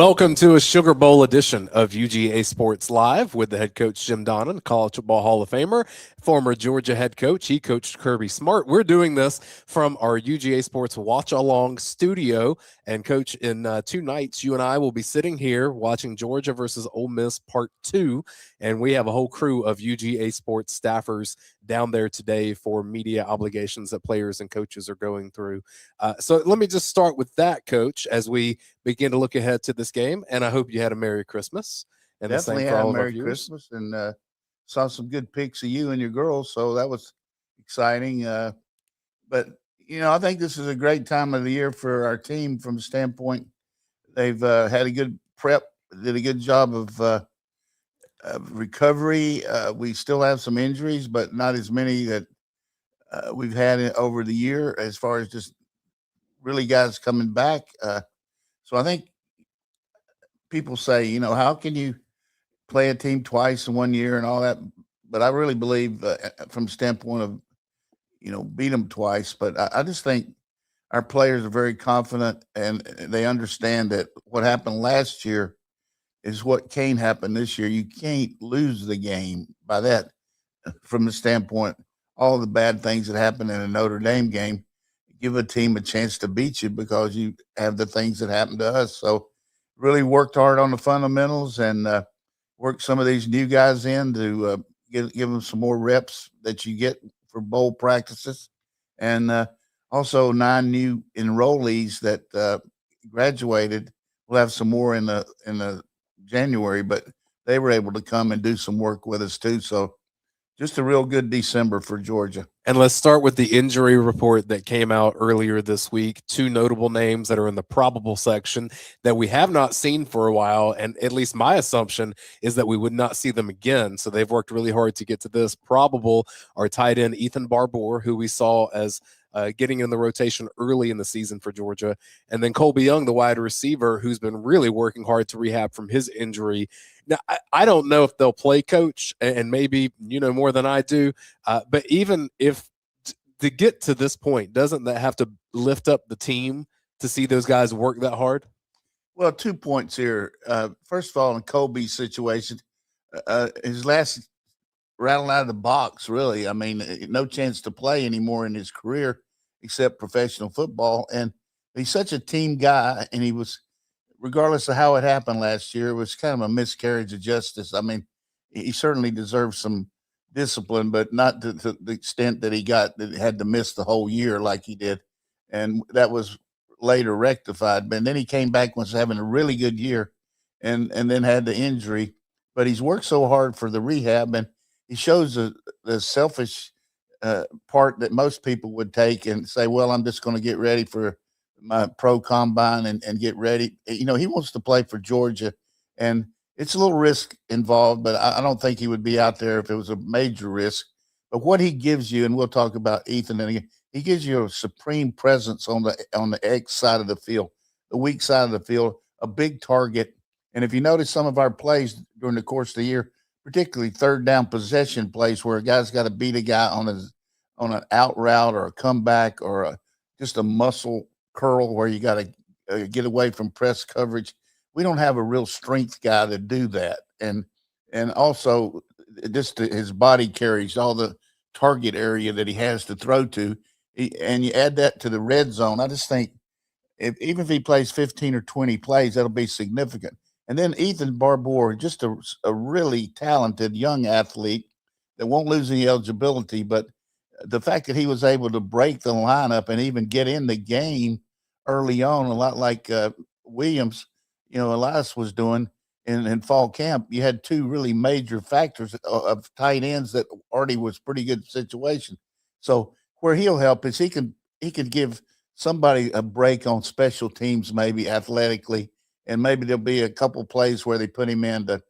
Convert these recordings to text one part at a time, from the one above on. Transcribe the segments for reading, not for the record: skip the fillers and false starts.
Welcome to a Sugar Bowl edition of UGA Sports Live with the head coach Jim Donnan, College Football Hall of Famer, former Georgia head coach. He coached Kirby Smart. We're doing this from our UGA Sports Watch Along studio. And coach, in 2 nights, you and I will be sitting here watching Georgia versus Ole Miss Part 2. And we have a whole crew of UGA Sports staffers down there today for media obligations that players and coaches are going through. So let me just start with that, Coach, as we begin to look ahead to this game. And I hope you had a Merry Christmas. And Definitely the same for had all a of our Merry viewers. Christmas, and saw some good pics of you and your girls, so that was exciting. But I think this is a great time of the year for our team from the standpoint they've had a good prep, did a good job of recovery. We still have some injuries, but not as many that we've had over the year as far as just really guys coming back. So I think people say, how can you play a team twice in 1 year and all that? But I really believe from the standpoint of, beat them twice. But I just think our players are very confident and they understand that what happened last year is what can't happen this year. You can't lose the game by that from the standpoint, all the bad things that happened in a Notre Dame game, give a team a chance to beat you because you have the things that happened to us. So really worked hard on the fundamentals and worked some of these new guys in to give them some more reps that you get for bowl practices. And also 9 new enrollees that graduated. We'll have some more in the January, but they were able to come and do some work with us too. So just a real good December for Georgia. And let's start with the injury report that came out earlier this week. 2 notable names that are in the probable section that we have not seen for a while. And at least my assumption is that we would not see them again. So they've worked really hard to get to this. Probable are tight end Ethan Barbour, who we saw as getting in the rotation early in the season for Georgia. And then Colby Young, the wide receiver, who's been really working hard to rehab from his injury. Now, I don't know if they'll play, Coach, and maybe you know more than I do. But even if to get to this point, doesn't that have to lift up the team to see those guys work that hard? Well, 2 points here. First of all, in Colby's situation, his last rattling out of the box, really. I mean, no chance to play anymore in his career except professional football. And he's such a team guy, and he was, regardless of how it happened last year, it was kind of a miscarriage of justice. I mean, he certainly deserves some discipline, but not to the extent that he had to miss the whole year like he did. And that was later rectified. But then he came back and was having a really good year and then had the injury. But he's worked so hard for the rehab, and he shows the selfish part that most people would take and say, well, I'm just going to get ready for my pro combine and get ready. He wants to play for Georgia, and it's a little risk involved, but I don't think he would be out there if it was a major risk. But what he gives you, and we'll talk about Ethan, and again, he gives you a supreme presence on the X side of the field, the weak side of the field, a big target. And if you notice some of our plays during the course of the year, particularly third down possession plays where a guy's got to beat a guy on an out route or a comeback or just a muscle curl where you got to get away from press coverage. We don't have a real strength guy to do that. And also just his body carries all the target area that he has to throw to. And you add that to the red zone. I just think even if he plays 15 or 20 plays, that'll be significant. And then Ethan Barbour, just a really talented young athlete that won't lose any eligibility. But the fact that he was able to break the lineup and even get in the game early on, a lot like Williams, Elias was doing in fall camp, you had 2 really major factors of tight ends that already was pretty good situation. So where he'll help is he could give somebody a break on special teams, maybe athletically. And maybe there'll be a couple plays where they put him in to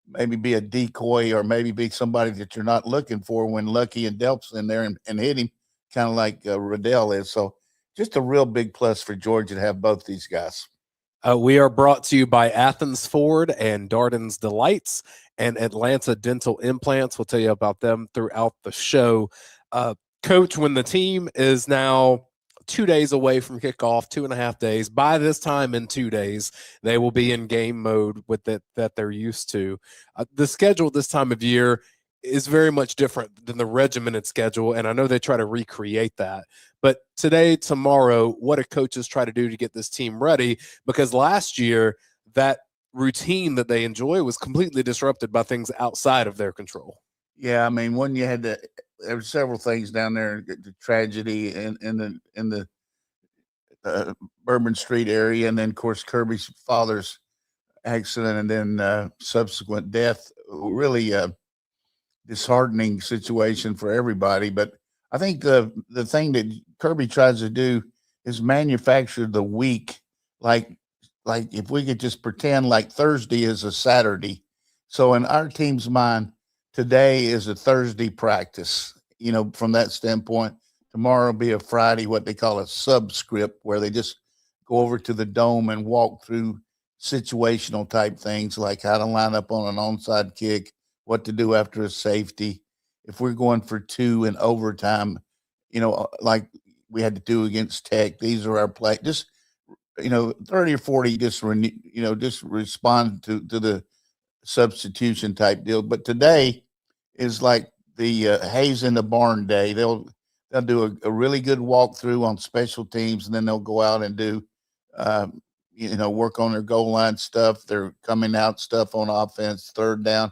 maybe be a decoy or maybe be somebody that you're not looking for when Lucky and Delp's in there and hit him, kind of like Riddell is. So just a real big plus for Georgia to have both these guys. We are brought to you by Athens Ford and Darden's Delights and Atlanta Dental Implants. We'll tell you about them throughout the show. Coach, when the team is now 2 days away from kickoff, 2.5 days. By this time in 2 days, they will be in game mode with that they're used to. The schedule this time of year is very much different than the regimented schedule, and I know they try to recreate that. But today, tomorrow, what do coaches try to do to get this team ready? Because last year, that routine that they enjoy was completely disrupted by things outside of their control. Yeah, I mean, when you had there were several things down there, the tragedy in the Bourbon Street area, and then of course Kirby's father's accident, and then subsequent death. Really disheartening situation for everybody. But I think the thing that Kirby tries to do is manufacture the week like if we could just pretend like Thursday is a Saturday. So in our team's mind, today is a Thursday practice. From that standpoint, tomorrow will be a Friday, what they call a subscript, where they just go over to the dome and walk through situational type things like how to line up on an onside kick, what to do after a safety. If we're going for 2 in overtime, like we had to do against Tech, these are our play. Just 30 or 40, just respond to the substitution type deal. But today is like the Hayes in the barn day. They'll do a really good walkthrough on special teams, and then they'll go out and do work on their goal line stuff, their coming out stuff on offense, third down.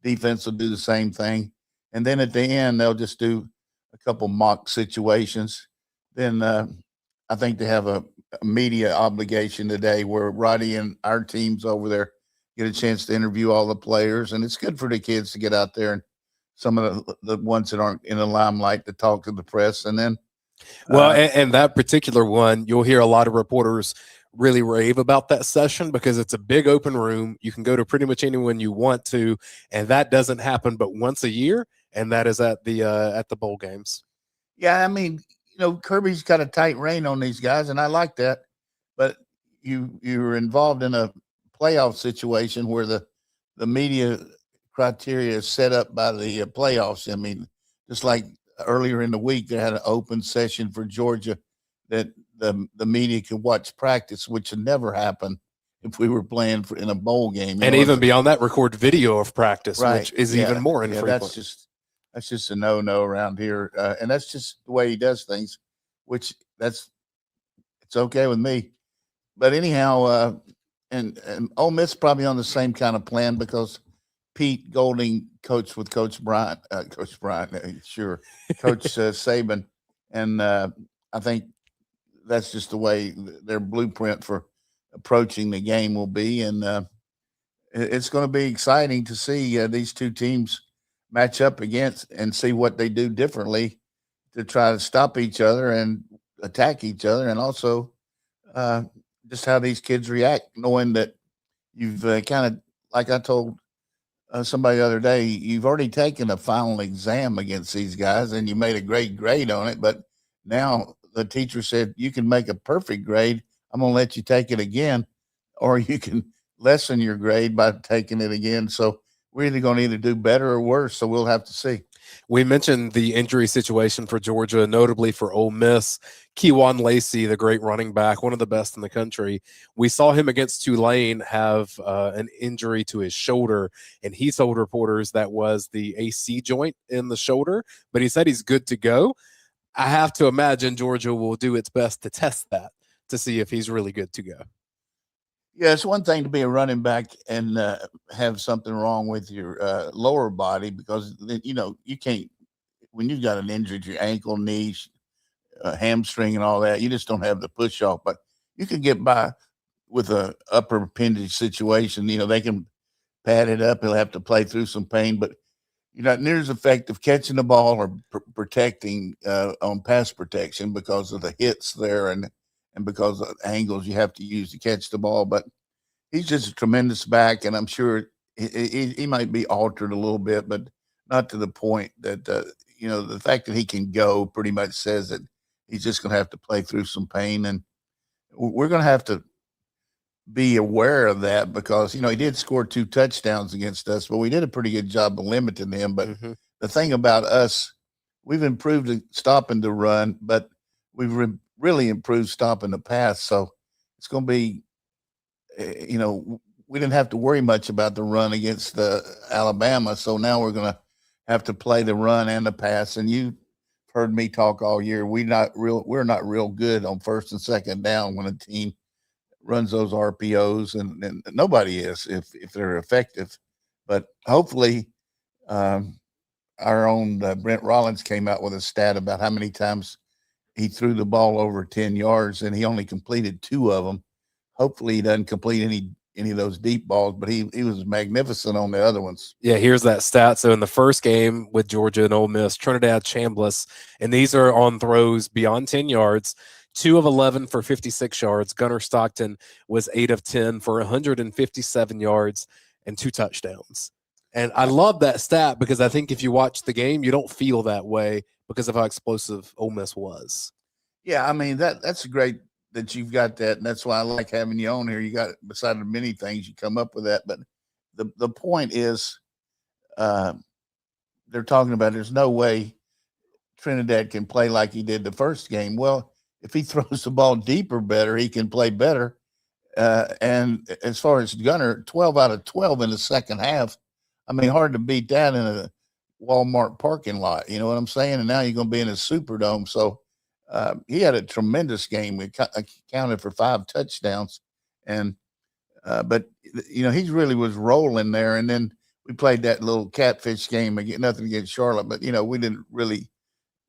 Defense will do the same thing. And then at the end, they'll just do a couple mock situations. Then I think they have a media obligation today where Roddy and our teams over there get a chance to interview all the players. And it's good for the kids to get out there and some of the ones that aren't in the limelight to talk to the press. And then and that particular one, you'll hear a lot of reporters really rave about that session because it's a big open room. You can go to pretty much anyone you want to, and that doesn't happen but once a year, and that is at the bowl games. Yeah, I mean, Kirby's got a tight rein on these guys, and I like that. But you're involved in a playoff situation where the media criteria is set up by the playoffs. I mean, just like earlier in the week, they had an open session for Georgia that the media could watch practice, which would never happen if we were playing in a bowl game. And even beyond that, record video of practice, right, which is even more infrequent. That's just a no around here, and that's just the way he does things. Which it's okay with me. But anyhow, and Ole Miss probably on the same kind of plan because Pete Golding coached with Coach Bryant, Coach Saban, and I think that's just the way their blueprint for approaching the game will be. And it's going to be exciting to see these two teams match up against and see what they do differently to try to stop each other and attack each other. And also just how these kids react, knowing that you've kind of, like I told somebody the other day, you've already taken a final exam against these guys and you made a great grade on it. But now the teacher said, you can make a perfect grade. I'm going to let you take it again, or you can lessen your grade by taking it again. So we're either going to either do better or worse. So we'll have to see. We mentioned the injury situation for Georgia, notably for Ole Miss. Keywan Lacey, the great running back, one of the best in the country. We saw him against Tulane have an injury to his shoulder, and he told reporters that was the AC joint in the shoulder, but he said he's good to go. I have to imagine Georgia will do its best to test that to see if he's really good to go. Yeah, it's one thing to be a running back and have something wrong with your lower body because, you can't, when you've got an injury to your ankle, knee, hamstring and all that, you just don't have the push off. But you can get by with a upper appendage situation. They can pad it up. He'll have to play through some pain, but you're not near as effective catching the ball or protecting on pass protection because of the hits there and because of the angles you have to use to catch the ball. But he's just a tremendous back, and I'm sure he might be altered a little bit, but not to the point that, the fact that he can go pretty much says that he's just going to have to play through some pain. And we're going to have to be aware of that because, he did score 2 touchdowns against us, but we did a pretty good job of limiting him. But the thing about us, we've improved at stopping the run, but we've really improved stopping the pass. So it's going to be, we didn't have to worry much about the run against Alabama. So now we're going to have to play the run and the pass. And you heard me talk all year. We're not real good on first and second down when a team runs those RPOs, and nobody is if they're effective. But hopefully, our own Brent Rollins came out with a stat about how many times he threw the ball over 10 yards, and he only completed 2 of them. Hopefully, he doesn't complete any of those deep balls, but he was magnificent on the other ones. Yeah, here's that stat. So in the first game with Georgia and OIe Miss, Trinidad Chambliss, and these are on throws beyond 10 yards, 2 of 11 for 56 yards. Gunnar Stockton was 8 of 10 for 157 yards and 2 touchdowns. And I love that stat because I think if you watch the game, you don't feel that way because of how explosive Ole Miss was. Yeah, I mean that's great that you've got that, and that's why I like having you on here. You got, beside the many things, you come up with that, but the point is, they're talking about there's no way Trinidad can play like he did the first game. Well, if he throws the ball deeper better, he can play better. And as far as Gunnar, 12 out of 12 in the second half. I mean, hard to beat that in a Walmart parking lot. You know what I'm saying? And now you're going to be in a Superdome. So he had a tremendous game. He counted for 5 touchdowns. And but, he really was rolling there. And then we played that little catfish game again, nothing against Charlotte, but, we didn't really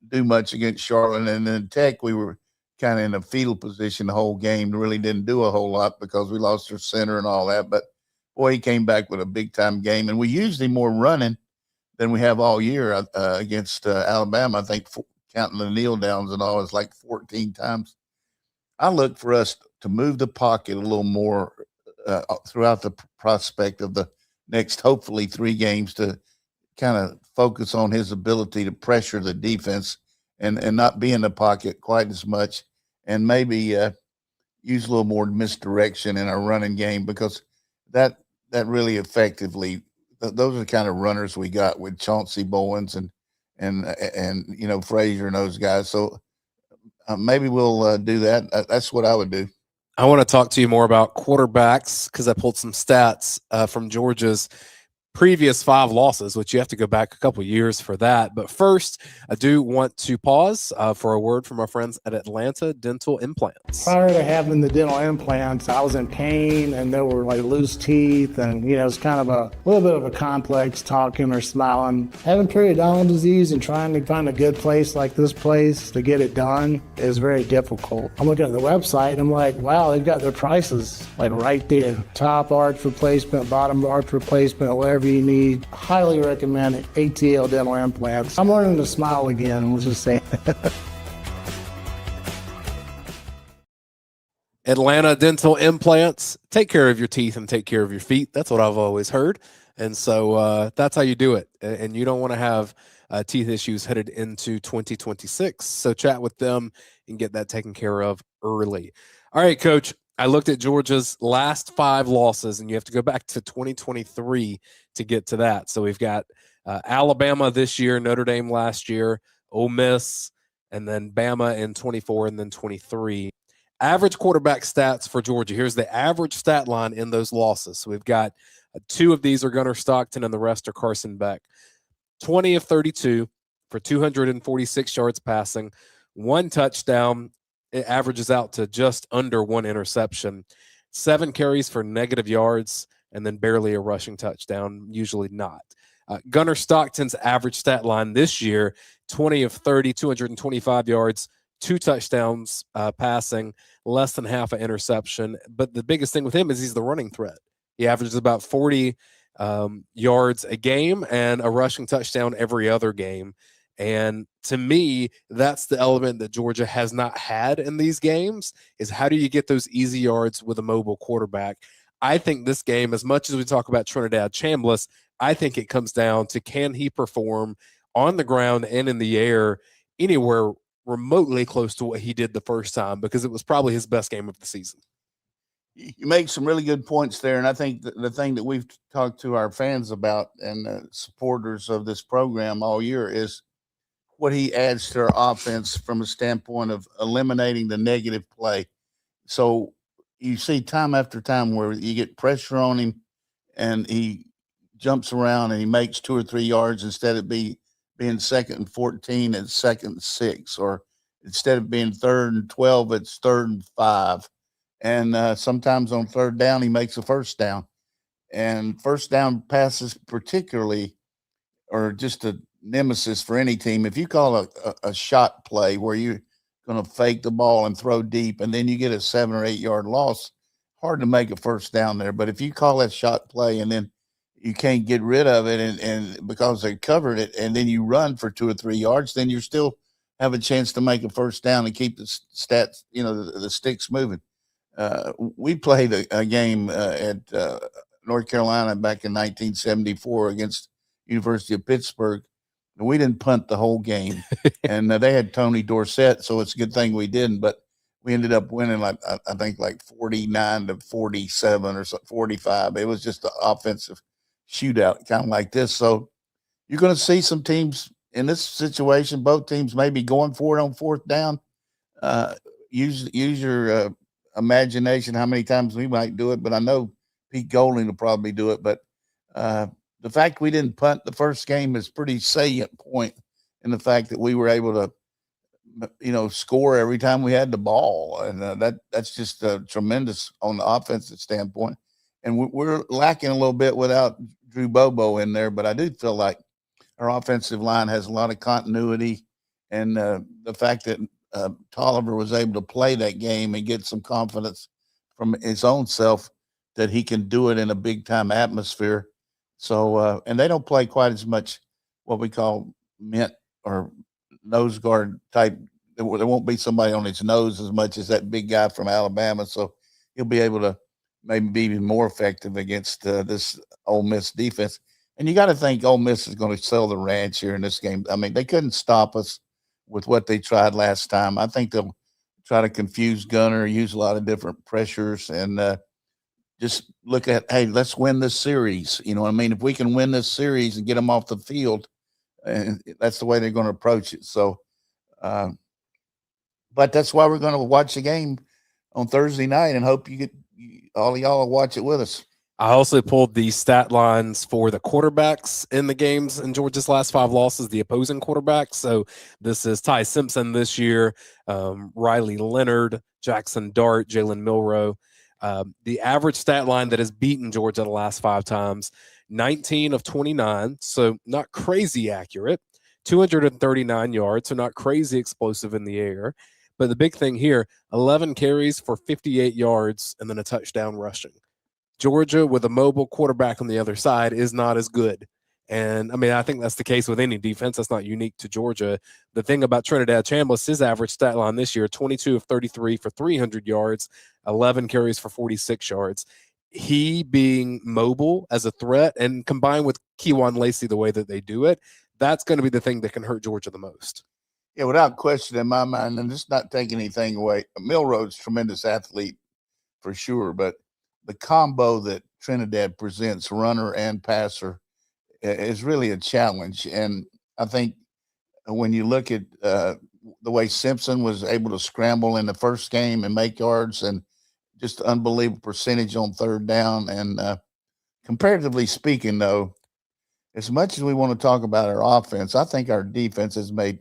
do much against Charlotte. And then Tech, we were kind of in a fetal position the whole game. Really didn't do a whole lot because we lost our center and all that. But boy, he came back with a big time game, and we used him more running than we have all year against Alabama. I think counting the kneel downs and all, is like 14 times. I look for us to move the pocket a little more throughout the prospect of the next, hopefully, 3 games, to kind of focus on his ability to pressure the defense and not be in the pocket quite as much, and maybe use a little more misdirection in our running game, because that really effectively, those are the kind of runners we got with Chauncey Bowens and Frazier and those guys. So maybe we'll do that. That's what I would do. I want to talk to you more about quarterbacks because I pulled some stats from Georgia's previous 5 losses, which you have to go back a couple years for that. But first, I do want to pause for a word from our friends at Atlanta Dental Implants. Prior to having the dental implants, I was in pain, and there were like loose teeth, and it's kind of a little bit of a complex talking or smiling. Having periodontal disease and trying to find a good place like this place to get it done is very difficult. I'm looking at the website and I'm like, wow, they've got their prices like right there. Top arch replacement, bottom arch replacement, whatever you need. Highly recommend ATL Dental Implants. I'm learning to smile again, let's just say. Atlanta Dental Implants. Take care of your teeth and take care of your feet. That's what I've always heard. And so that's how you do it. And you don't want to have teeth issues headed into 2026. So chat with them and get that taken care of early. All right, Coach. I looked at Georgia's last 5 losses, and you have to go back to 2023 to get to that. So we've got Alabama this year, Notre Dame last year, Ole Miss, and then Bama in 24 and then 23. Average quarterback stats for Georgia. Here's the average stat line in those losses. So we've got 2 of these are Gunnar Stockton, and the rest are Carson Beck. 20 of 32 for 246 yards passing, 1 touchdown. It averages out to just under 1 interception, 7 carries for negative yards, and then barely a rushing touchdown, usually not. Gunnar Stockton's average stat line this year, 20 of 30, 225 yards, 2 touchdowns passing, less than half an interception. But the biggest thing with him is he's the running threat. He averages about 40 yards a game and a rushing touchdown every other game. And to me, that's the element that Georgia has not had in these games, is how do you get those easy yards with a mobile quarterback? I think this game, as much as we talk about Trinidad Chambliss, I think it comes down to, can he perform on the ground and in the air anywhere remotely close to what he did the first time, because it was probably his best game of the season. You make some really good points there, and I think the thing that we've talked to our fans about and supporters of this program all year is what he adds to our offense from a standpoint of eliminating the negative play. So you see time after time where you get pressure on him and he jumps around and he makes 2 or 3 yards instead of being 2nd and 14, it's 2nd and 6, or instead of being 3rd and 12, it's 3rd and 5. And sometimes on 3rd down, he makes a 1st down. And 1st down passes, particularly, are just a nemesis for any team. If you call a shot play where you're going to fake the ball and throw deep, and then you get a 7 or 8 yard loss, hard to make a 1st down there. But if you call that shot play and then you can't get rid of it, and because they covered it, and then you run for 2 or 3 yards, then you still have a chance to make a 1st down and keep the stats, the sticks moving. We played a game at North Carolina back in 1974 against University of Pittsburgh. And we didn't punt the whole game, and they had Tony Dorsett, so it's a good thing we didn't. But we ended up winning I think 49-47 or 45. It was just an offensive shootout, kind of like this. So you're going to see some teams in this situation. Both teams may be going for it on 4th down. Use your imagination how many times we might do it, but I know Pete Golding will probably do it. But the fact we didn't punt the first game is pretty salient point in the fact that we were able to, score every time we had the ball. And that's just tremendous on the offensive standpoint. And we're lacking a little bit without Drew Bobo in there, but I do feel like our offensive line has a lot of continuity. And the fact that Tolliver was able to play that game and get some confidence from his own self that he can do it in a big time atmosphere. So, and they don't play quite as much what we call mint or nose guard type. There won't be somebody on his nose as much as that big guy from Alabama. So he'll be able to maybe be even more effective against this Ole Miss defense. And you got to think Ole Miss is going to sell the ranch here in this game. I mean, they couldn't stop us with what they tried last time. I think they'll try to confuse Gunner, use a lot of different pressures, and just look at, hey, let's win this series. You know what I mean? If we can win this series and get them off the field, and that's the way they're going to approach it. So, but that's why we're going to watch the game on Thursday night and hope all of y'all will watch it with us. I also pulled the stat lines for the quarterbacks in the games in Georgia's last 5 losses, the opposing quarterbacks. So this is Ty Simpson this year, Riley Leonard, Jackson Dart, Jalen Milroe. The average stat line that has beaten Georgia the last 5 times, 19 of 29, so not crazy accurate, 239 yards, so not crazy explosive in the air. But the big thing here, 11 carries for 58 yards and then a touchdown rushing. Georgia with a mobile quarterback on the other side is not as good. And I mean, I think that's the case with any defense. That's not unique to Georgia. The thing about Trinidad Chambliss, his average stat line this year, 22 of 33 for 300 yards, 11 carries for 46 yards. He being mobile as a threat and combined with Kejuan Lacey the way that they do it, that's going to be the thing that can hurt Georgia the most. Yeah, without question in my mind, and it's not taking anything away. Milroe's a tremendous athlete for sure, but the combo that Trinidad presents, runner and passer, is really a challenge. And I think when you look at the way Simpson was able to scramble in the first game and make yards, and just unbelievable percentage on 3rd down. And comparatively speaking, though, as much as we want to talk about our offense, I think our defense has made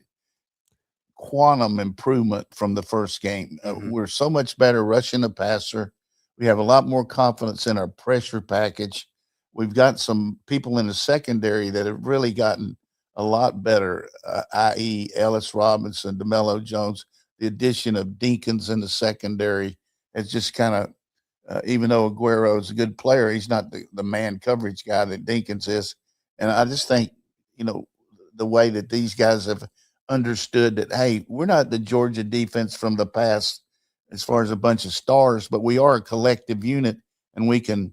quantum improvement from the first game. We're so much better rushing the passer. We have a lot more confidence in our pressure package. We've got some people in the secondary that have really gotten a lot better, i.e. Ellis Robinson, DeMello Jones. The addition of Dinkins in the secondary has just kind of, even though Aguero is a good player, he's not the man coverage guy that Dinkins is. And I just think, the way that these guys have understood that, hey, we're not the Georgia defense from the past as far as a bunch of stars, but we are a collective unit, and we can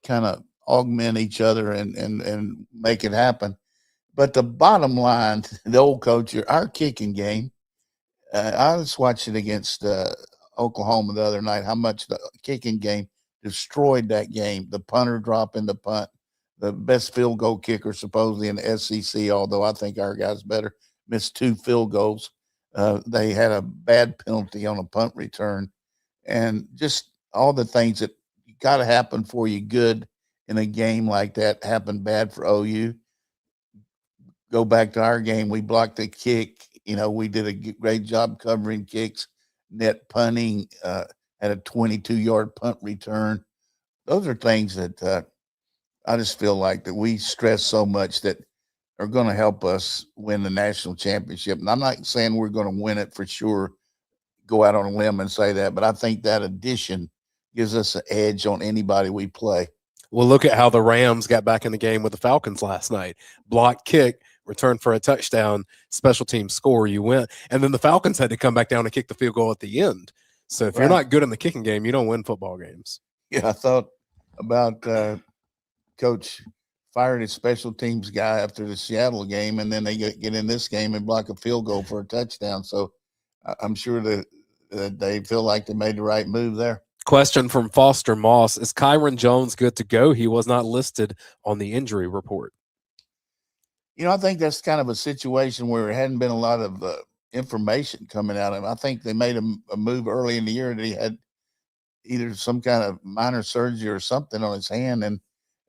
kind of augment each other and make it happen. But the bottom line, the old coach, our kicking game, I was watching against Oklahoma the other night, how much the kicking game destroyed that game. The punter dropping the punt, the best field goal kicker supposedly in the SEC, although I think our guy's better. missed 2 field goals. They had a bad penalty on a punt return, and just all the things that got to happen for you good in a game like that happened bad for OU. Go back to our game, we blocked a kick. We did a great job covering kicks, net punting, had a 22-yard punt return. Those are things that I just feel like that we stress so much that are going to help us win the national championship. And I'm not saying we're going to win it for sure, go out on a limb and say that, but I think that addition gives us an edge on anybody we play. Well, look at how the Rams got back in the game with the Falcons last night. Blocked kick, return for a touchdown, special team score, you win. And then the Falcons had to come back down and kick the field goal at the end. So if you're not good in the kicking game, you don't win football games. Yeah, I thought about Coach fired his special teams guy after the Seattle game, and then they get in this game and block a field goal for a touchdown. So I'm sure that they feel like they made the right move there. Question from Foster Moss. Is Kyron Jones good to go? He was not listed on the injury report. I think that's kind of a situation where there hadn't been a lot of information coming out of him. I think they made a move early in the year that he had either some kind of minor surgery or something on his hand, and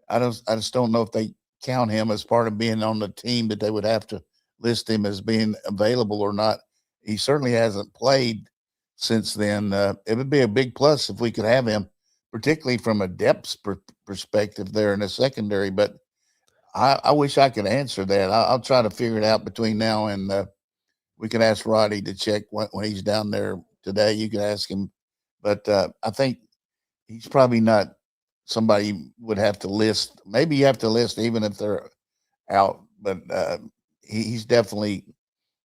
I just don't know if they count him as part of being on the team, that they would have to list him as being available or not. He certainly hasn't played since then. It would be a big plus if we could have him, particularly from a depth perspective there in the secondary. But I wish I could answer that. I'll try to figure it out between now and we can ask Roddy to check when he's down there today. You can ask him. But I think he's probably not somebody you would have to list. Maybe you have to list even if they're out. But he's definitely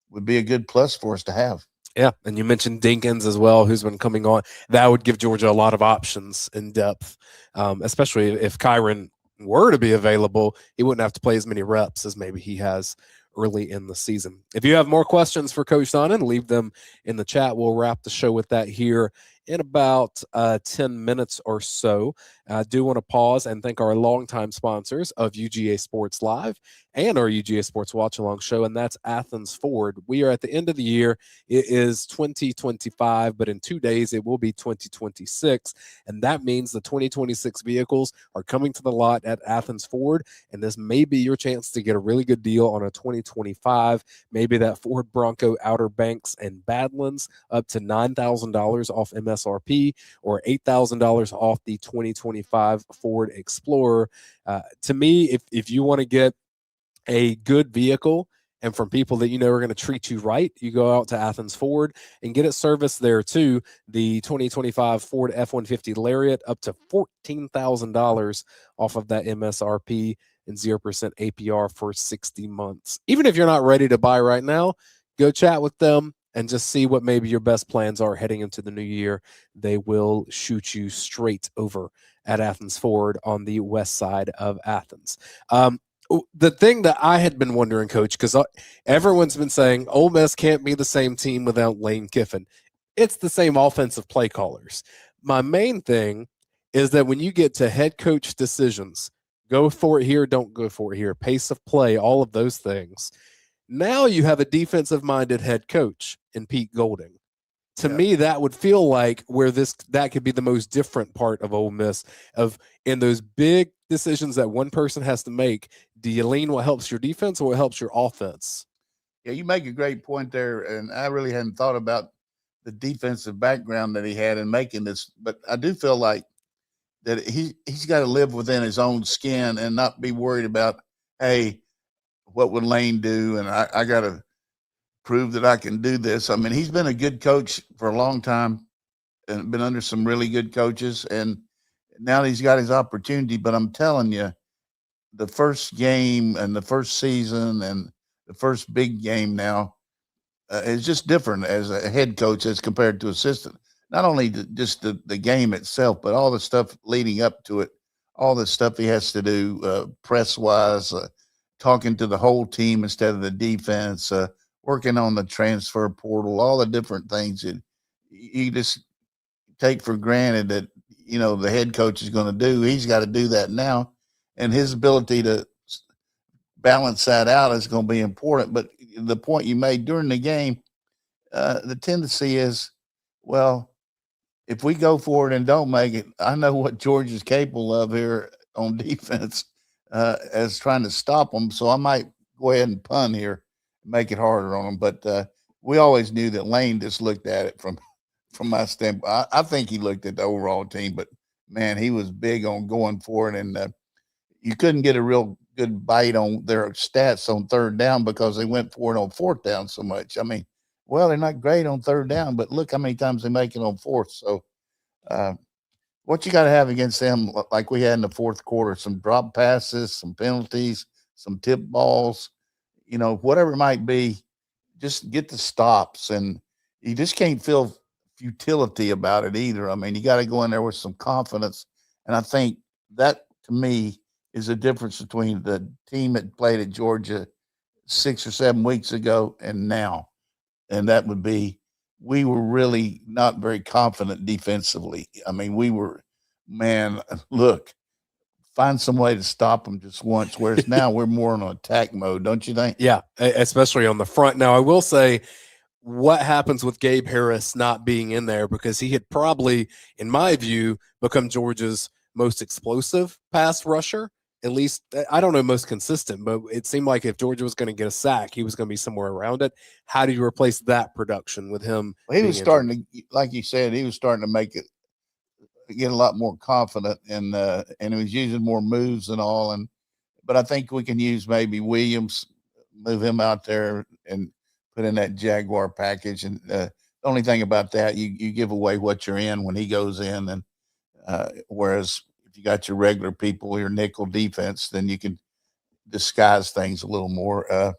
would be a good plus for us to have. Yeah, and you mentioned Dinkins as well, who's been coming on. That would give Georgia a lot of options in depth, especially if Kyron were to be available. He wouldn't have to play as many reps as maybe he has early in the season. If you have more questions for Coach Donnan, leave them in the chat. We'll wrap the show with that here in about 10 minutes or so. I do want to pause and thank our longtime sponsors of UGA Sports Live and our UGA Sports Watch Along show, and that's Athens Ford. We are at the end of the year. It is 2025, but in 2 days it will be 2026, and that means the 2026 vehicles are coming to the lot at Athens Ford, and this may be your chance to get a really good deal on a 2025, maybe that Ford Bronco Outer Banks and Badlands, up to $9,000 off MSRP or $8,000 off the 2025 Ford Explorer. To me, if you want to get a good vehicle and from people that you know are going to treat you right, you go out to Athens Ford and get it serviced there too. The 2025 Ford F-150 Lariat, up to $14,000 off of that MSRP and 0% APR for 60 months. Even if you're not ready to buy right now, go chat with them and just see what maybe your best plans are heading into the new year. They will shoot you straight over at Athens Ford on the west side of Athens. The thing that I had been wondering, Coach, because everyone's been saying Ole Miss can't be the same team without Lane Kiffin. It's the same offensive play callers. My main thing is that when you get to head coach decisions, go for it here, don't go for it here, pace of play, all of those things. Now you have a defensive-minded head coach in Pete Golding. To me, that would feel like where that could be the most different part of Ole Miss, in those big decisions that one person has to make. Do you lean what helps your defense or what helps your offense? Yeah, you make a great point there, and I really hadn't thought about the defensive background that he had in making this, but I do feel like that he's got to live within his own skin and not be worried about, hey, what would Lane do? And I got to prove that I can do this. I mean, he's been a good coach for a long time and been under some really good coaches. And now he's got his opportunity. But I'm telling you, the first game and the first season and the first big game now is just different as a head coach as compared to assistant. Not only just the game itself, but all the stuff leading up to it, all the stuff he has to do press-wise, talking to the whole team instead of the defense, working on the transfer portal, all the different things that you just take for granted that, the head coach is going to do. He's got to do that now. And his ability to balance that out is going to be important. But the point you made during the game, the tendency is, well, if we go for it and don't make it, I know what Georgia's capable of here on defense as trying to stop them. So I might go ahead and punt here, and make it harder on them. But we always knew that Lane just looked at it from my standpoint. I think he looked at the overall team, but man, he was big on going for it, and you couldn't get a real good bite on their stats on third down because they went for it on fourth down so much. I mean, well, they're not great on third down, but look how many times they make it on fourth. So, what you got to have against them, like we had in the fourth quarter, some drop passes, some penalties, some tip balls, whatever it might be, just get the stops. And you just can't feel futility about it either. I mean, you got to go in there with some confidence. And I think that, to me, is the difference between the team that played at Georgia 6 or 7 weeks ago and now. And that would be, we were really not very confident defensively. I mean, we were, man, look, find some way to stop them just once, whereas now we're more on attack mode, don't you think? Yeah, especially on the front. Now, I will say, what happens with Gabe Harris not being in there, because he had probably, in my view, become Georgia's most explosive pass rusher. At least, I don't know, most consistent, but it seemed like if Georgia was going to get a sack, he was going to be somewhere around it. How do you replace that production with him? Well, he was starting to, like you said, he was starting to make it, get a lot more confident, and he was using more moves and all. But I think we can use maybe Williams, move him out there and put in that Jaguar package. And the only thing about that, you give away what you're in when he goes in, and whereas if you got your regular people, your nickel defense, then you can disguise things a little more.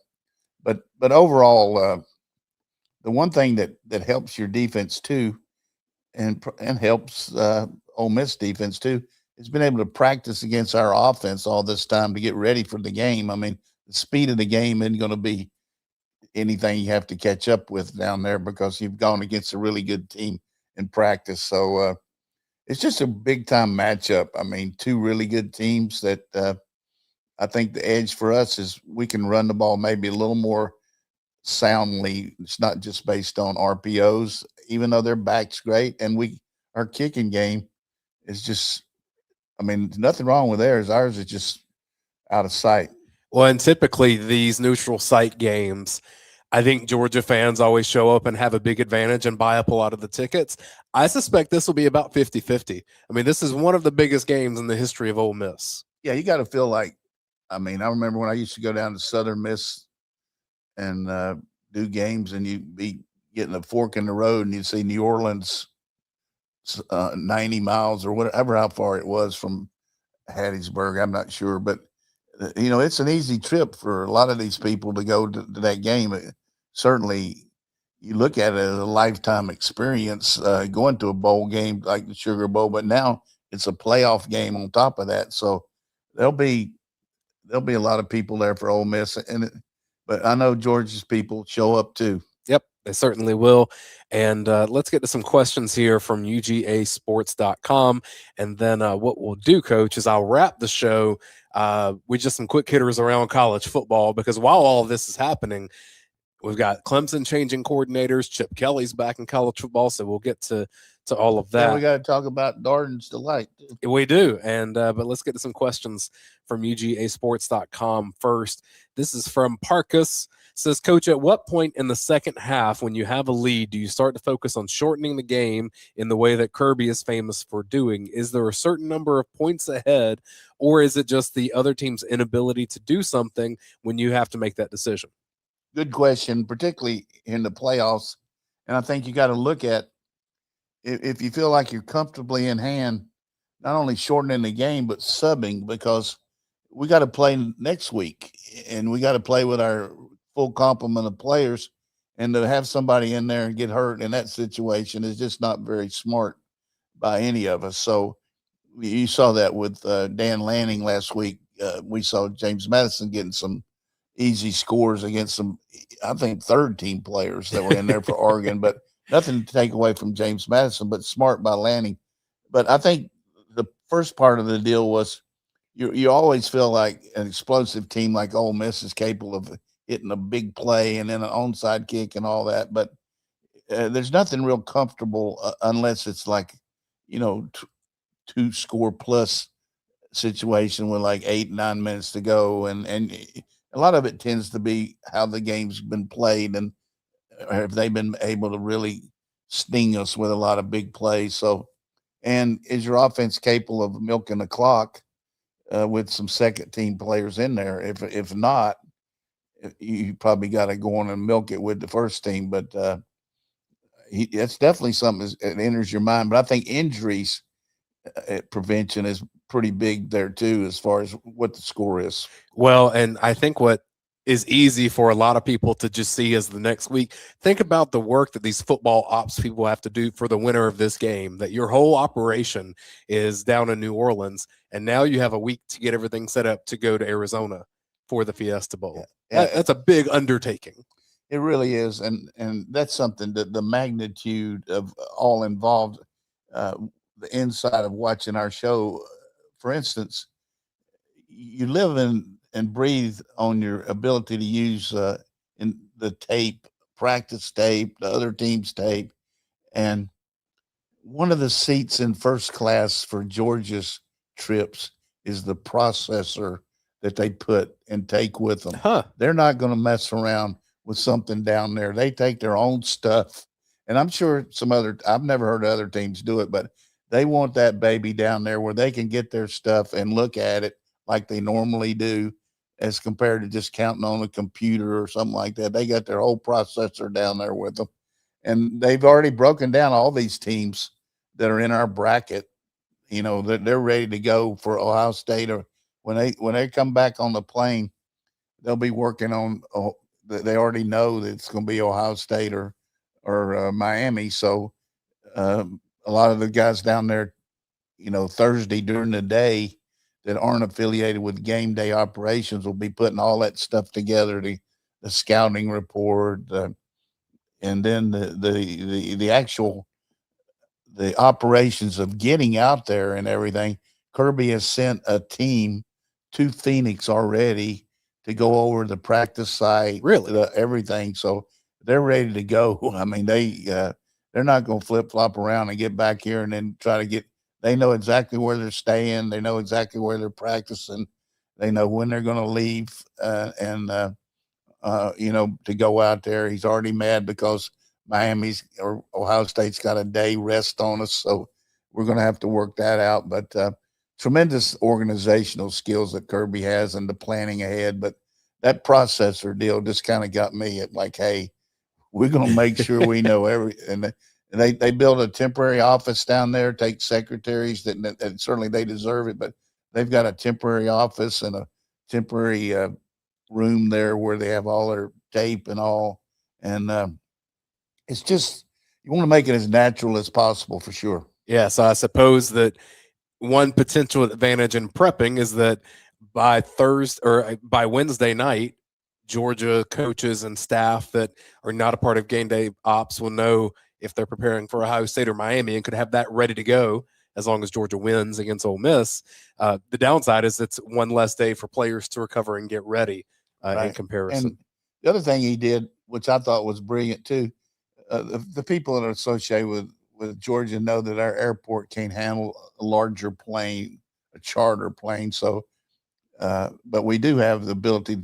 But overall, the one thing that helps your defense too, and helps Ole Miss defense too, is been able to practice against our offense all this time to get ready for the game. I mean, the speed of the game isn't going to be anything you have to catch up with down there because you've gone against a really good team in practice. So it's just a big time matchup. I mean, two really good teams that I think the edge for us is we can run the ball maybe a little more soundly. It's not just based on RPOs, even though their back's great. And our kicking game is just, I mean, nothing wrong with theirs. Ours is just out of sight. Well, and typically these neutral site games, I think Georgia fans always show up and have a big advantage and buy up a lot of the tickets. I suspect this will be about 50-50. I mean, this is one of the biggest games in the history of Ole Miss. Yeah, you got to feel like, I mean, I remember when I used to go down to Southern Miss and do games, and you'd be getting a fork in the road and you'd see New Orleans 90 miles or whatever, how far it was from Hattiesburg. I'm not sure, but it's an easy trip for a lot of these people to go to that game. Certainly, you look at it as a lifetime experience going to a bowl game like the Sugar Bowl, but now it's a playoff game on top of that. So there'll be a lot of people there for Ole Miss, but I know Georgia's people show up too. Yep, they certainly will. And let's get to some questions here from UGASports.com. And then what we'll do, Coach, is I'll wrap the show with just some quick hitters around college football, because while all of this is happening, we've got Clemson changing coordinators. Chip Kelly's back in college football, so we'll get to all of that. Yeah, we got to talk about Darden's delight too. We do. And but let's get to some questions from UGAsports.com first. This is from Parkus. Says, Coach, at what point in the second half, when you have a lead, do you start to focus on shortening the game in the way that Kirby is famous for doing? Is there a certain number of points ahead, or is it just the other team's inability to do something when you have to make that decision? Good question, particularly in the playoffs. And I think you got to look at, if you feel like you're comfortably in hand, not only shortening the game, but subbing, because we got to play next week and we got to play with our full complement of players, and to have somebody in there and get hurt in that situation is just not very smart by any of us. So you saw that with Dan Lanning last week. We saw James Madison getting some easy scores against some, I think, third team players that were in there for Oregon, but nothing to take away from James Madison, but smart by Lanning. But I think the first part of the deal was you always feel like an explosive team like Ole Miss is capable of hitting a big play and then an onside kick and all that. But there's nothing real comfortable unless it's like, two score plus situation with like 8, 9 minutes to go. And a lot of it tends to be how the game's been played and have they been able to really sting us with a lot of big plays. So, and is your offense capable of milking the clock with some second team players in there? If not, you probably got to go on and milk it with the first team. But that's definitely something that enters your mind. But I think injuries prevention is pretty big there too, as far as what the score is. Well, and I think what is easy for a lot of people to just see as the next week. Think about the work that these football ops people have to do for the winner of this game, that your whole operation is down in New Orleans. And now you have a week to get everything set up to go to Arizona for the Fiesta Bowl. Yeah. That's a big undertaking. It really is. And that's something that the magnitude of all involved, the inside of watching our show, for instance, you live in and breathe on your ability to use in the tape, practice tape, the other team's tape. And one of the seats in first class for Georgia's trips is the processor that they put and take with them. They're not going to mess around with something down there. They take their own stuff. And I'm sure I've never heard other teams do it, but they want that baby down there where they can get their stuff and look at it like they normally do, as compared to just counting on a computer or something like that. They got their whole processor down there with them. And they've already broken down all these teams that are in our bracket, that they're ready to go for Ohio State, or when they come back on the plane, they'll be working on, they already know that it's going to be Ohio State or Miami. So a lot of the guys down there, Thursday during the day that aren't affiliated with game day operations will be putting all that stuff together, the scouting report, and then the actual the operations of getting out there and everything. Kirby has sent a team to Phoenix already to go over the practice site, everything. So they're ready to go. I mean, they're not going to flip flop around and get back here and then try to get. They know exactly where they're staying. They know exactly where they're practicing. They know when they're going to leave to go out there. He's already mad because Miami's or Ohio State's got a day rest on us. So we're going to have to work that out. But tremendous organizational skills that Kirby has and the planning ahead. But that processor deal just kind of got me at like, hey, we're going to make sure we know everything. And they build a temporary office down there, take secretaries that certainly they deserve it, but they've got a temporary office and a temporary room there where they have all their tape and all. And it's just, you want to make it as natural as possible for sure. Yeah. So I suppose that one potential advantage in prepping is that by Thursday or by Wednesday night, Georgia coaches and staff that are not a part of game day ops will know if they're preparing for Ohio State or Miami and could have that ready to go as long as Georgia wins against Ole Miss. The downside is it's one less day for players to recover and get ready in comparison. And the other thing he did, which I thought was brilliant too, the people that are associated with Georgia know that our airport can't handle a larger plane, a charter plane. So, but we do have the ability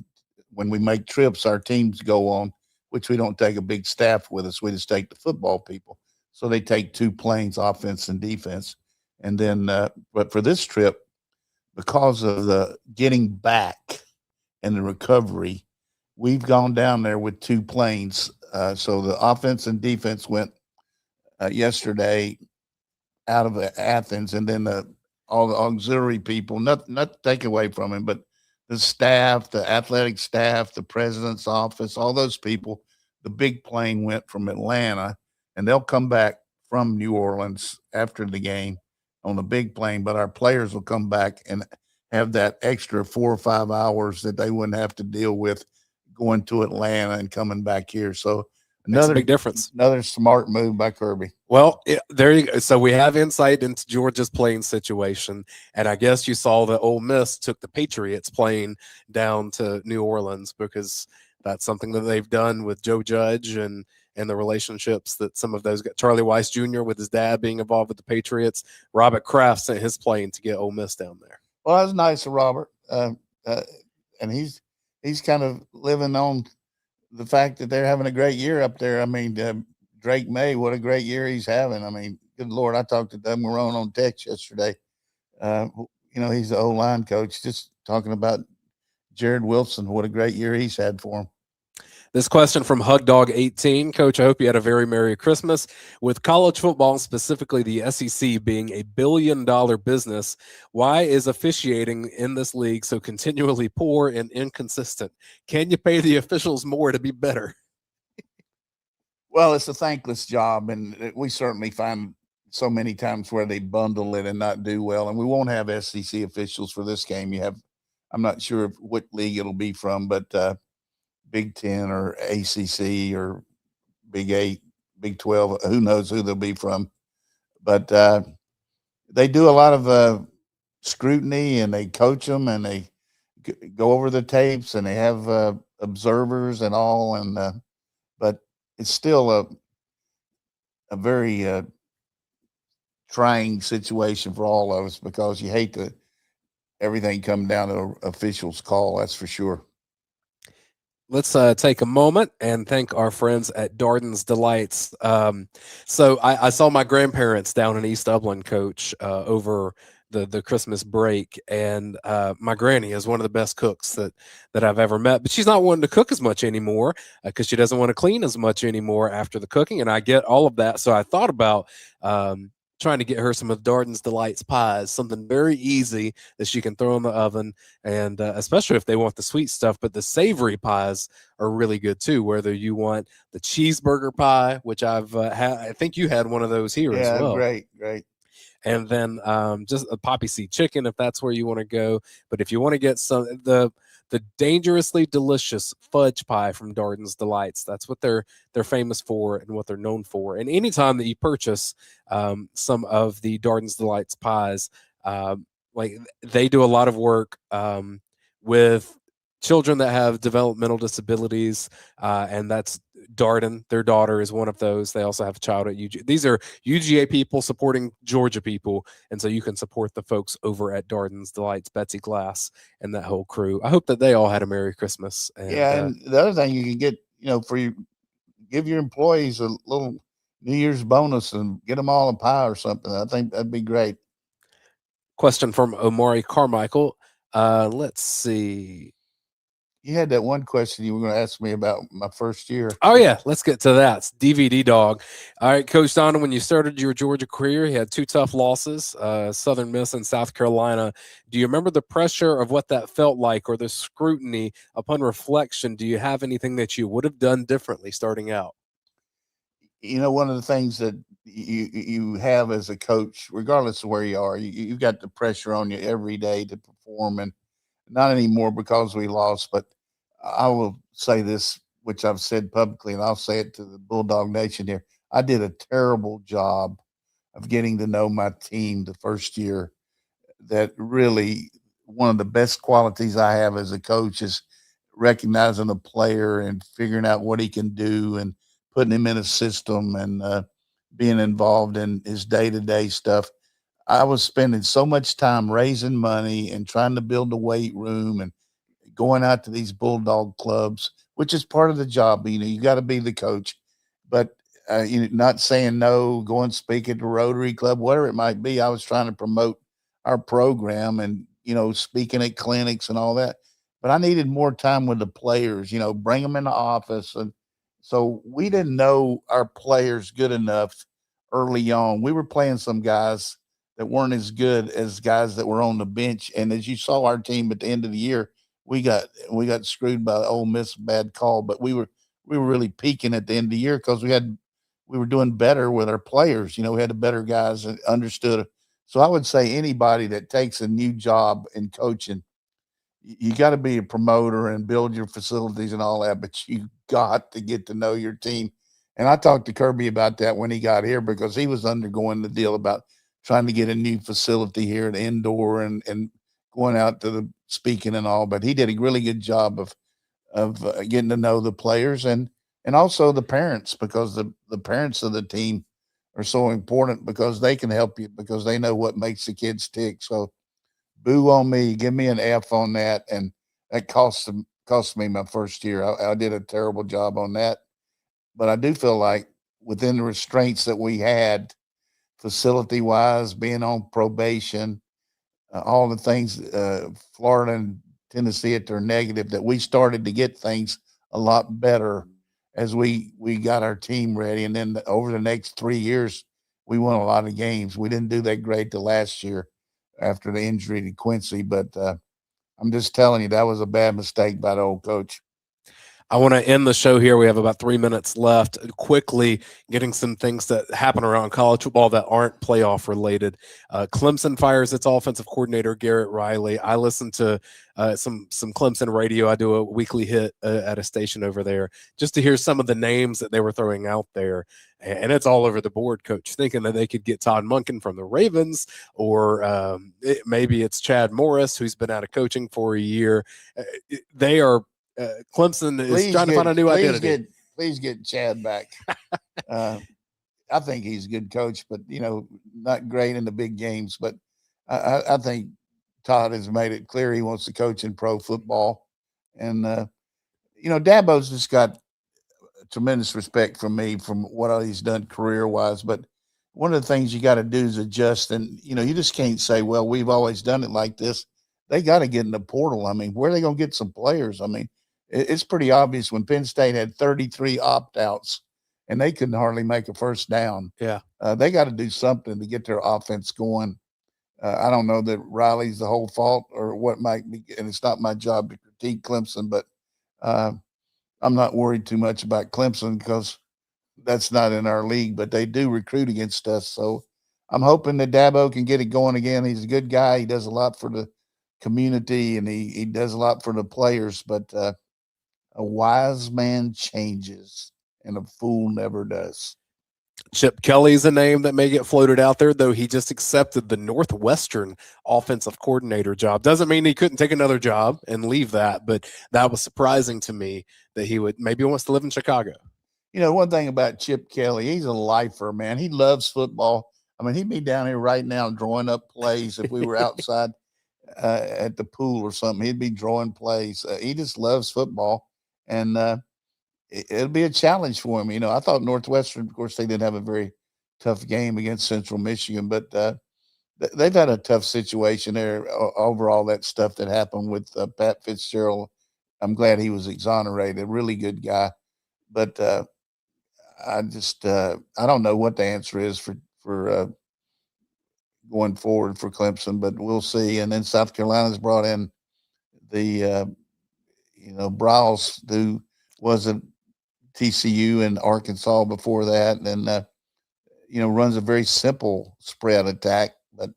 when we make trips, our teams go on, which we don't take a big staff with us. We just take the football people. So they take 2 planes, offense and defense. And then, but for this trip, because of the getting back and the recovery, we've gone down there with 2 planes. So the offense and defense went yesterday out of Athens, and then all the auxiliary people, not to take away from him, but the staff, the athletic staff, the president's office, all those people, the big plane went from Atlanta, and they'll come back from New Orleans after the game on the big plane, but our players will come back and have that extra 4 or 5 hours that they wouldn't have to deal with going to Atlanta and coming back here. So another big difference. Another smart move by Kirby. Well, there you go. So we have insight into Georgia's playing situation, and I guess you saw that Ole Miss took the Patriots plane down to New Orleans because That's something that they've done with Joe Judge and the relationships that some of those got. Charlie Weiss Jr. with his dad being involved with the Patriots. Robert Kraft sent his plane to get Ole Miss down there. Well, that's nice of Robert, and he's kind of living on the fact that they're having a great year up there. I mean, Drake May, what a great year he's having. I mean, good Lord, I talked to Doug Marone on text yesterday. He's the O-line coach, just talking about Jared Wilson, what a great year he's had for him. This question from HugDog18. Coach, I hope you had a very Merry Christmas. With college football, specifically the SEC, being a billion-dollar business, why is officiating in this league so continually poor and inconsistent? Can you pay the officials more to be better? Well, it's a thankless job, and we certainly find so many times where they bundle it and not do well. And we won't have SEC officials for this game. I'm not sure what league it'll be from, but Big 10 or ACC or Big 8, Big 12, who knows who they'll be from. But they do a lot of scrutiny, and they coach them, and they go over the tapes, and they have observers and all. And but it's still a very trying situation for all of us, because you hate to everything come down to an official's call. That's for sure. Let's take a moment and thank our friends at Darden's Delights. So I saw my grandparents down in East Dublin, Coach, over the Christmas break, and my granny is one of the best cooks that I've ever met, but she's not wanting to cook as much anymore because she doesn't want to clean as much anymore after the cooking, and I get all of that. So I thought about trying to get her some of Darden's Delights pies, something very easy that she can throw in the oven, and especially if they want the sweet stuff. But the savory pies are really good too, whether you want the cheeseburger pie, which I've had. I think you had one of those here as well. Great. And then just a poppy seed chicken, if that's where you want to go. But if you want to get some, the dangerously delicious fudge pie from Darden's Delights, that's what they're famous for and what they're known for. And anytime that you purchase some of the Darden's Delights pies, like they do a lot of work with children that have developmental disabilities, and that's Darden. Their daughter is one of those. They also have a child at UGA. These are UGA people supporting Georgia people, and so you can support the folks over at Darden's Delights, Betsy Glass, and that whole crew. I hope that they all had a Merry Christmas. And, and the other thing you can get, give your employees a little New Year's bonus and get them all a pie or something. I think that'd be great. Question from Omari Carmichael. Let's see. You had that one question you were going to ask me about my first year. Oh, yeah. Let's get to that. It's DVD Dog. All right, Coach Donnan, when you started your Georgia career, you had two tough losses, Southern Miss and South Carolina. Do you remember the pressure of what that felt like, or the scrutiny upon reflection? Do you have anything that you would have done differently starting out? One of the things that you have as a coach, regardless of where you are, you've got the pressure on you every day to perform, and not anymore because we lost. But I will say this, which I've said publicly, and I'll say it to the Bulldog Nation here. I did a terrible job of getting to know my team the first year. That really, one of the best qualities I have as a coach is recognizing a player and figuring out what he can do and putting him in a system and being involved in his day-to-day stuff. I was spending so much time raising money and trying to build a weight room and going out to these Bulldog clubs, which is part of the job. You got to be the coach, but not saying no, going speak at the Rotary Club, whatever it might be. I was trying to promote our program and, speaking at clinics and all that, but I needed more time with the players, bring them in the office. And so we didn't know our players good enough early on. We were playing some guys that weren't as good as guys that were on the bench. And as you saw our team at the end of the year, we got screwed by Ole Miss, bad call, but we were really peaking at the end of the year because we were doing better with our players. We had the better guys that understood. So I would say anybody that takes a new job in coaching, you got to be a promoter and build your facilities and all that, but you got to get to know your team. And I talked to Kirby about that when he got here, because he was undergoing the deal about trying to get a new facility here at indoor and going out to the speaking and all, but he did a really good job of getting to know the players and also the parents, because the parents of the team are so important because they can help you because they know what makes the kids tick. So boo on me, give me an F on that, and that cost me my first year. I did a terrible job on that, but I do feel like within the restraints that we had, facility wise, being on probation, all the things, Florida and Tennessee at their negative, that we started to get things a lot better as we got our team ready. And then over the next 3 years, we won a lot of games. We didn't do that great the last year after the injury to Quincy, but I'm just telling you, that was a bad mistake by the old coach. I want to end the show here. We have about 3 minutes left. Quickly, getting some things that happen around college football that aren't playoff related. Clemson fires its offensive coordinator, Garrett Riley. I listen to some Clemson radio. I do a weekly hit at a station over there just to hear some of the names that they were throwing out there. And it's all over the board, Coach, thinking that they could get Todd Monken from the Ravens, or maybe it's Chad Morris, who's been out of coaching for a year. They are Clemson is trying to find a new identity. Please get Chad back. I think he's a good coach, but not great in the big games. But I think Todd has made it clear he wants to coach in pro football, and Dabo's just got tremendous respect from me from what he's done career wise. But one of the things you got to do is adjust, and you just can't say, well, we've always done it like this. They got to get in the portal. I mean, where are they going to get some players? I mean, it's pretty obvious when Penn State had 33 opt-outs and they couldn't hardly make a first down. Yeah. They got to do something to get their offense going. I don't know that Riley's the whole fault or what might be, and it's not my job to critique Clemson, but I'm not worried too much about Clemson because that's not in our league, but they do recruit against us. So I'm hoping that Dabo can get it going again. He's a good guy. He does a lot for the community and he does a lot for the players, but a wise man changes and a fool never does. Chip Kelly's a name that may get floated out there, though he just accepted the Northwestern offensive coordinator job. Doesn't mean he couldn't take another job and leave that, but that was surprising to me that he would maybe wants to live in Chicago. One thing about Chip Kelly, he's a lifer, man. He loves football. I mean, he'd be down here right now drawing up plays if we were outside at the pool or something. He'd be drawing plays. He just loves football, and it'll be a challenge for him. I thought Northwestern, of course, they didn't have a very tough game against Central Michigan, but they've had a tough situation there over all that stuff that happened with Pat Fitzgerald. I'm glad he was exonerated. Really good guy, but I don't know what the answer is for going forward for Clemson, but we'll see. And then South Carolina's brought in the Browse, who was at TCU and Arkansas before that, and runs a very simple spread attack. But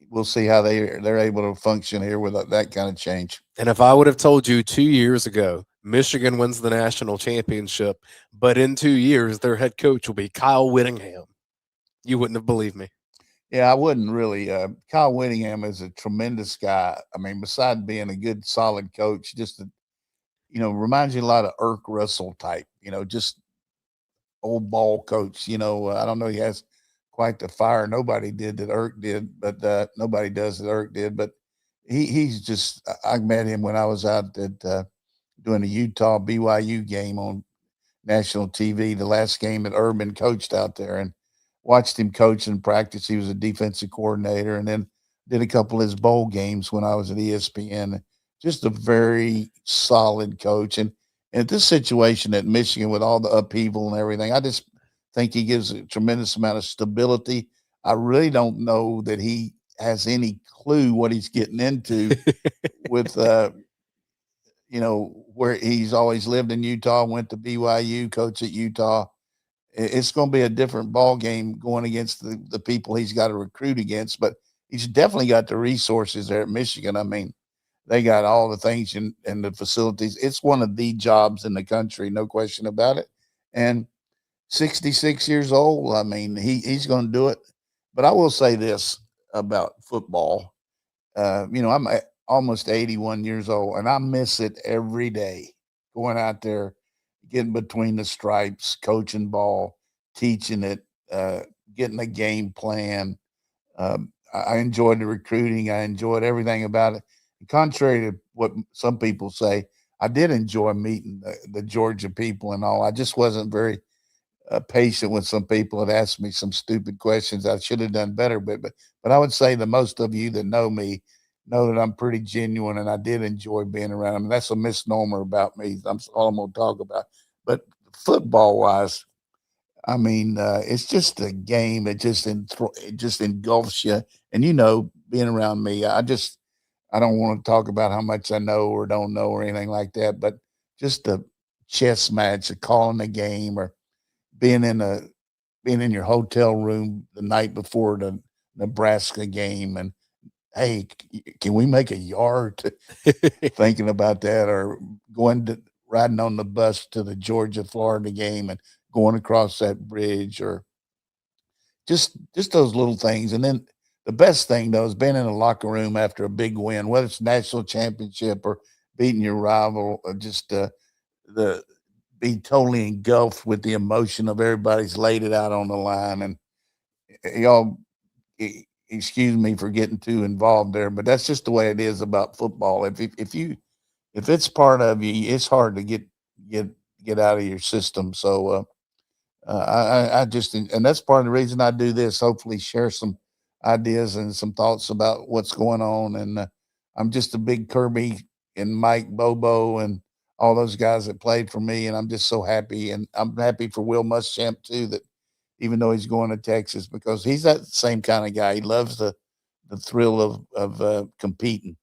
we'll see how they're able to function here with that kind of change. And if I would have told you 2 years ago, Michigan wins the national championship, but in 2 years their head coach will be Kyle Whittingham, you wouldn't have believed me. Yeah, I wouldn't really. Kyle Whittingham is a tremendous guy. I mean, besides being a good, solid coach, just reminds you a lot of Irk Russell type. Just old ball coach. I don't know. He has quite the fire nobody did that Irk did, but nobody does that Irk did. But he's just. I met him when I was out at doing the Utah BYU game on national TV, the last game that Urban coached out there, and watched him coach and practice. He was a defensive coordinator, and then did a couple of his bowl games when I was at ESPN. Just a very solid coach. And at this situation at Michigan with all the upheaval and everything, I just think he gives a tremendous amount of stability. I really don't know that he has any clue what he's getting into with, where he's always lived in Utah, went to BYU, coached at Utah. It's going to be a different ball game going against the people he's got to recruit against, but he's definitely got the resources there at Michigan. I mean, they got all the things and the facilities. It's one of the jobs in the country, no question about it. And 66 years old, I mean, he's going to do it. But I will say this about football. I'm almost 81 years old, and I miss it every day. Going out there, getting between the stripes, coaching ball, teaching it, getting a game plan. I enjoyed the recruiting. I enjoyed everything about it. And contrary to what some people say, I did enjoy meeting the Georgia people and all. I just wasn't very patient with some people that asked me some stupid questions. I should have done better, but I would say the most of you that know me know that I'm pretty genuine, and I did enjoy being around them. That's a misnomer about me. That's all I'm going to talk about. But football wise, I mean, it's just a game. It just engulfs you, and being around me, I don't want to talk about how much I know or don't know or anything like that, but just a chess match, a calling the game, or being in a being in your hotel room the night before the Nebraska game, and hey, can we make a yard? Thinking about that, or riding on the bus to the Georgia Florida game and going across that bridge, or just those little things. And then the best thing though is being in a locker room after a big win, whether it's national championship or beating your rival, or just the be totally engulfed with the emotion of everybody's laid it out on the line. And y'all, excuse me for getting too involved there, but that's just the way it is about football. If it's part of you, it's hard to get get out of your system. So I just, and that's part of the reason I do this. Hopefully, share some ideas and some thoughts about what's going on. And I'm just a big Kirby and Mike Bobo and all those guys that played for me, and I'm just so happy. And I'm happy for Will Muschamp too. That even though he's going to Texas, because he's that same kind of guy. He loves the thrill of competing.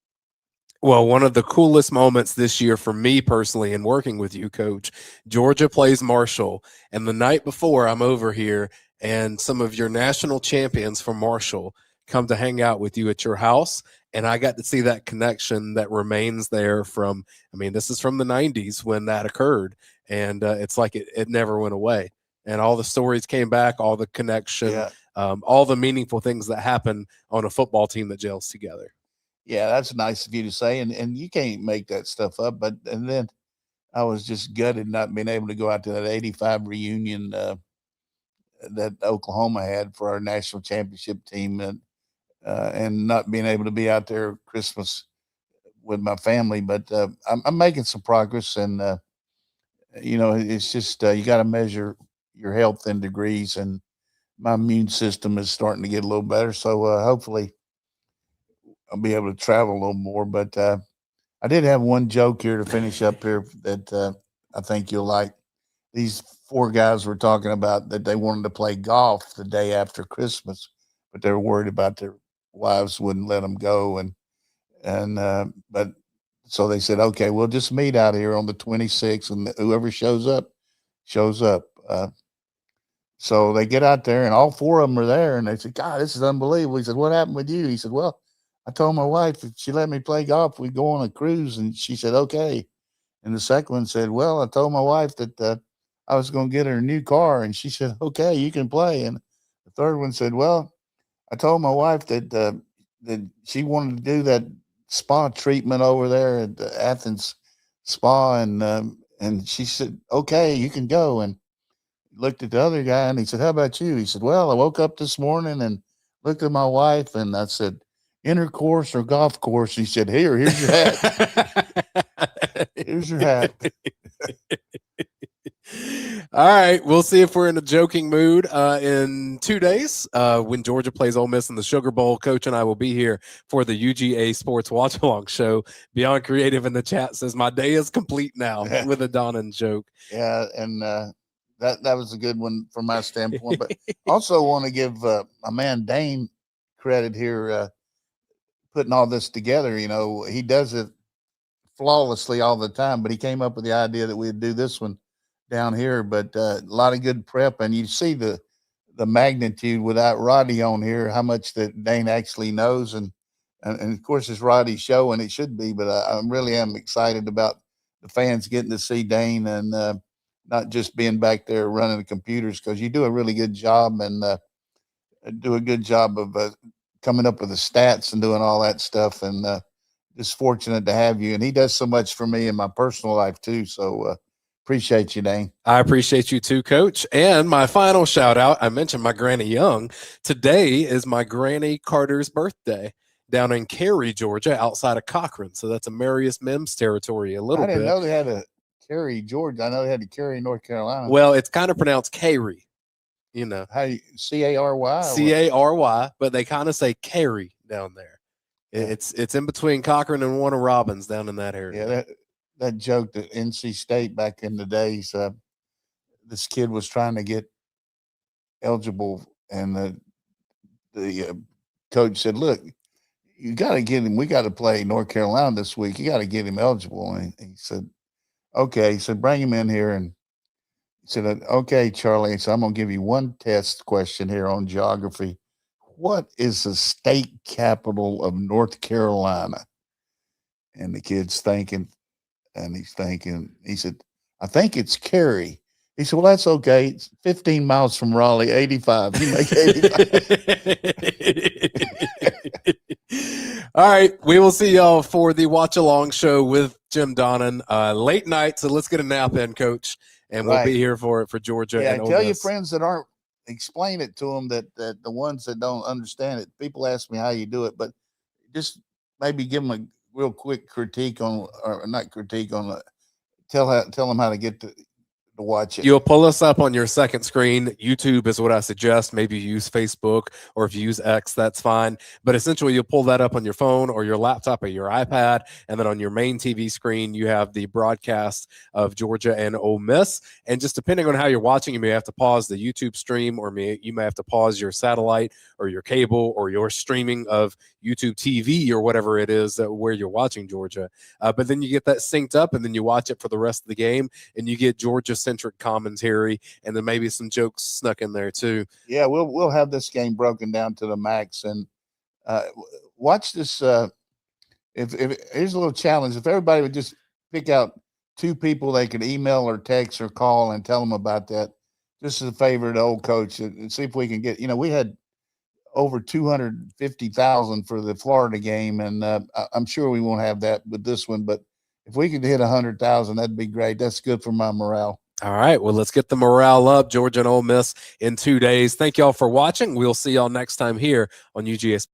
Well, one of the coolest moments this year for me personally in working with you, Coach, Georgia plays Marshall. And the night before, I'm over here, and some of your national champions from Marshall come to hang out with you at your house. And I got to see that connection that remains there from, I mean, this is from the 90s when that occurred. And it's like it never went away. And all the stories came back, all the connection, Yeah. all the meaningful things that happen on a football team that gels together. Yeah, that's nice of you to say, and you can't make that stuff up. But and then I was just gutted not being able to go out to that '85 reunion that Oklahoma had for our national championship team, and not being able to be out there Christmas with my family. But I'm making some progress, and it's just you got to measure your health in degrees, and my immune system is starting to get a little better. So hopefully I'll be able to travel a little more. But I did have one joke here to finish up here that I think you'll like. These four guys were talking about that they wanted to play golf the day after Christmas, but they were worried about their wives wouldn't let them go. But so they said, okay, we'll just meet out here on the 26th, and whoever shows up, shows up. So they get out there, and all four of them are there, and they said, God, this is unbelievable. He said, what happened with you? He said, well, I told my wife if she let me play golf, we'd go on a cruise. And she said, okay. And the second one said, well, I told my wife that I was going to get her a new car. And she said, okay, you can play. And the third one said, well, I told my wife that she wanted to do that spa treatment over there at the Athens spa. And she said, okay, you can go. And looked at the other guy and he said, how about you? He said, well, I woke up this morning and looked at my wife, and I said, intercourse or golf course? He said, here's your hat. Here's your hat. All right, we'll see if we're in a joking mood in 2 days when Georgia plays Ole Miss in the Sugar Bowl. Coach and I will be here for the UGASports Watch Along show. Beyond Creative in the chat says, my day is complete now, with a Donnan joke. Yeah, and that was a good one from my standpoint. But also want to give my man Dane credit here, putting all this together. He does it flawlessly all the time, but he came up with the idea that we'd do this one down here. But a lot of good prep, and you see the magnitude without Roddy on here, how much that Dane actually knows, and of course it's Roddy's show, and it should be. But I really am excited about the fans getting to see Dane, and not just being back there running the computers, because you do a really good job, and do a good job of coming up with the stats and doing all that stuff, and just fortunate to have you. And he does so much for me in my personal life too. So appreciate you, Dane. I appreciate you too, Coach. And my final shout out, I mentioned my Granny Young. Today is my Granny Carter's birthday down in Cary, Georgia, outside of Cochran. So that's a Marius Mims territory a little I didn't bit. know they had a Cary, Georgia. I know they had a Cary, North Carolina. Well, it's kind of pronounced Cary, you know. How you, C-A-R-Y? C-A-R-Y, but they kind of say Cary down there. Yeah. It's in between Cochran and Warner Robins down in that area. Yeah, that joke that NC State back in the days, this kid was trying to get eligible, and the coach said, "Look, you got to get him. We got to play North Carolina this week. You got to get him eligible." And he said, "Okay." He said, "Bring him in here." And he said, "Okay, Charlie." So I'm gonna give you one test question here on geography. What is the state capital of North Carolina? And the kid's thinking, and he's thinking. He said, "I think it's Cary." He said, "Well, that's okay. It's 15 miles from Raleigh, 85. You make 85." All right. We will see y'all for the watch along show with Jim Donnan. Late night. So let's get a nap in, Coach. And we'll be here for it for Georgia. Yeah, and tell OIe your Miss. friends that aren't, explain it to them that the ones that don't understand it. People ask me how you do it, but just maybe give them a real quick critique on, or not critique on, tell them how to get to watch it. You'll pull us up on your second screen. YouTube is what I suggest. Maybe you use Facebook, or if you use X, that's fine. But essentially, you'll pull that up on your phone or your laptop or your iPad. And then on your main TV screen, you have the broadcast of Georgia and OIe Miss. And just depending on how you're watching, you may have to pause the YouTube stream, or you may have to pause your satellite or your cable or your streaming of YouTube TV or whatever it is where you're watching Georgia. But then you get that synced up, and then you watch it for the rest of the game, and you get Georgia-centric commentary, and then maybe some jokes snuck in there too. Yeah, we'll have this game broken down to the max, and watch this. If here's a little challenge: if everybody would just pick out 2 people they could email or text or call and tell them about that, just as a favor to old coach, and see if we can get. We had over 250,000 for the Florida game, and I'm sure we won't have that with this one, but if we could hit 100,000, that'd be great. That's good for my morale. All right, well, let's get the morale up. Georgia and OIe Miss in 2 days. Thank y'all for watching. We'll see y'all next time here on UGASports.